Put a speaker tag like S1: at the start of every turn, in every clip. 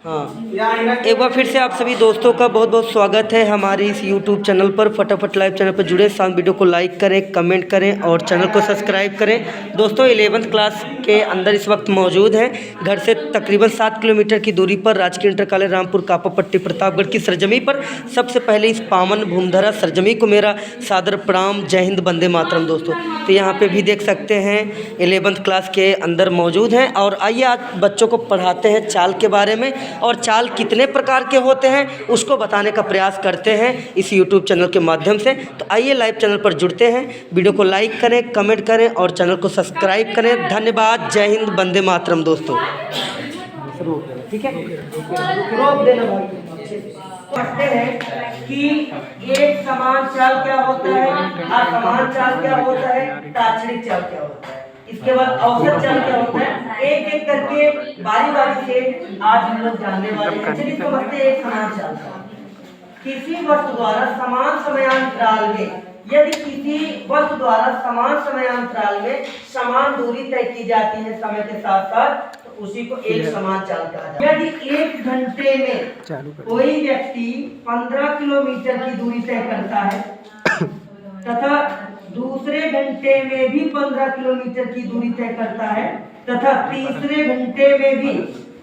S1: हाँ, एक बार फिर से आप सभी दोस्तों का बहुत बहुत स्वागत है हमारे इस YouTube चैनल पर। फटाफट लाइव चैनल पर जुड़े, साथ वीडियो को लाइक करें, कमेंट करें और चैनल को सब्सक्राइब करें। दोस्तों 11th क्लास के अंदर इस वक्त मौजूद हैं। घर से तकरीबन 7 किलोमीटर की दूरी पर राजकीय इंटर कॉलेज रामपुर कापापट्टी प्रतापगढ़ की सरजमी पर सबसे पहले इस पावन भूमधरा सरजमी को मेरा सादर प्रणाम। जय हिंद, वंदे मातरम। दोस्तों तो यहाँ पे भी देख सकते हैं 11th क्लास के अंदर मौजूद हैं। और आइए आज बच्चों को पढ़ाते हैं चाल के बारे में, और चाल कितने प्रकार के होते हैं उसको बताने का प्रयास करते हैं इस YouTube चैनल के माध्यम से। तो आइए लाइव चैनल पर जुड़ते हैं, वीडियो को लाइक करें, कमेंट करें और चैनल को सब्सक्राइब करें। धन्यवाद। जय हिंद, वंदे मातरम। दोस्तों ठीक है, रोक देना भाई। पढ़ते हैं कि एक समान चाल क्या होता है, असमान चाल क्या होता है, ताक्षणिक चाल क्या होता है, इसके बाद औसत चाल क्या होता है। एक एक करके बारी बारी से आज हम लोग जानने वाले हैं। चलिए समझते हैं एक समान चाल। किसी वस्तु द्वारा समान समयांतराल में, यदि किसी वस्तु द्वारा समान समयांतराल में समान दूरी तय की जाती है समय के साथ साथ, तो उसी को एक समान चाल कहा जाता है। यदि 1 घंटे में कोई व्यक्ति 15 किलोमीटर की दूरी तय करता है तथा दूसरे घंटे में भी 15 किलोमीटर की दूरी तय करता है तथा तीसरे घंटे में भी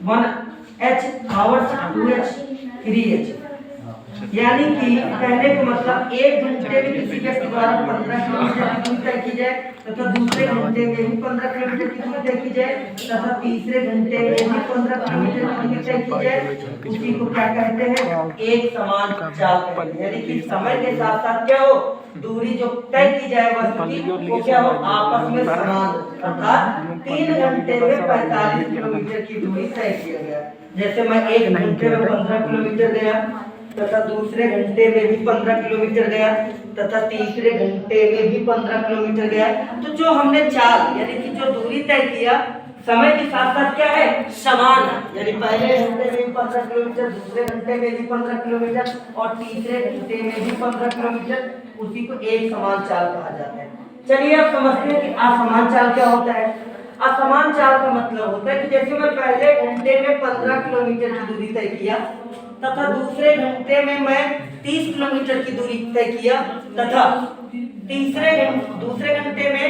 S1: 1h आवर्स 2h 3h, यानी कि कहने का मतलब 1 घंटे में किसी व्यक्ति द्वारा 15 किलोमीटर की दूरी तय की जाए तथा दूसरे घंटे में भी 15 किलोमीटर की दूरी तय की जाए तथा तीसरे घंटे में भी 15 किलोमीटर की दूरी तय की जाए, उसी को क्या कहते हैं, एक समान चाल कहते हैं। यानी कि समय के साथ साथ क्या हो, दूरी जो तय की जाए वस्तु की वो क्या हो, आपस में समान, अर्थात 3 घंटे में 45 किलोमीटर की दूरी तय किया गया। जैसे मैं 1 घंटे में 15 किलोमीटर गया तथा दूसरे घंटे में भी 15 किलोमीटर गया तथा तीसरे घंटे में भी 15 किलोमीटर गया, तो जो हमने चाल यानी कि जो दूरी तय किया समय के साथ साथ क्या है, समान है। यानी पहले घंटे में भी 15 किलोमीटर, दूसरे घंटे में भी 15 किलोमीटर और तीसरे घंटे में भी 15 किलोमीटर, उसी को एक समान चाल कहा जाता है। चलिए अब समझते हैं कि असमान चाल क्या होता है। असमान चाल का मतलब होता है कि जैसे मैं पहले घंटे में 15 किलोमीटर की दूरी तय किया तथा दूसरे घंटे में मैं 30 किलोमीटर की दूरी तय किया तथा दूसरे घंटे में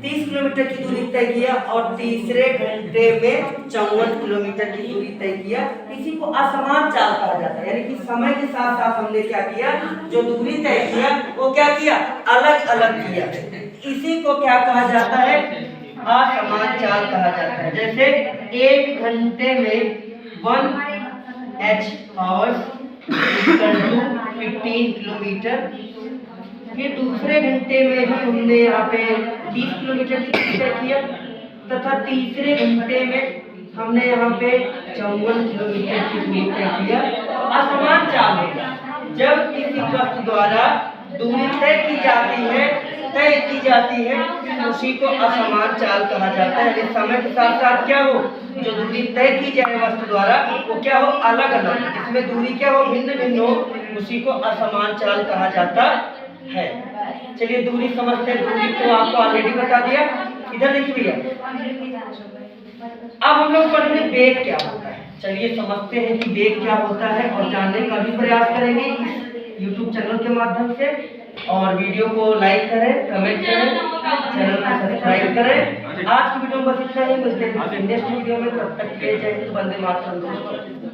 S1: 30 किलोमीटर की दूरी तय किया और तीसरे घंटे में 54 किलोमीटर की दूरी तय किया, इसी को असमान चाल कहा जाता है। यानी कि समय के साथ साथ हमने क्या किया, जो दूरी तय किया वो क्या किया, अलग अलग किया, इसी को क्या कहा जाता है, असमान चाल कहा जाता है। जैसे 1 घंटे में 1h आवर्स 15 किलोमीटर, फिर दूसरे घंटे में भी हमने यहाँ पे 30 किलोमीटर की दूरी तय किया तथा तीसरे घंटे में हमने यहाँ पे 54 किलोमीटर की दूरी तय किया। असमान चाल होगा जब किसी वस्तु द्वारा दूरी तय की जाती है उसी को असमान चाल कहा जाता है। यदि समय के साथ साथ क्या हो, जो दूरी तय की जाए वस्तु द्वारा वो क्या हो, अलग अलग, इसमें दूरी क्या हो, भिन्न भिन्न हो, उसी को असमान चाल कहा जाता है। चलिए दूरी समझते हैं। दूरी को आपको ऑलरेडी बता दिया, इधर देखिए। अब हम लोग पढ़ेंगे वेग क्या होता है। चलिए समझते हैं कि वेग क्या होता है और जानने का भी प्रयास करेंगे इस YouTube चैनल के माध्यम से। और वीडियो को लाइक करें, कमेंट करें, चैनल को सब्सक्राइब करें। आज की वीडियो में बस इतना ही, मिलते हैं नेक्स्ट वीडियो में। तब तक के लिए जय हिंद, वंदे मातरम दोस्तों।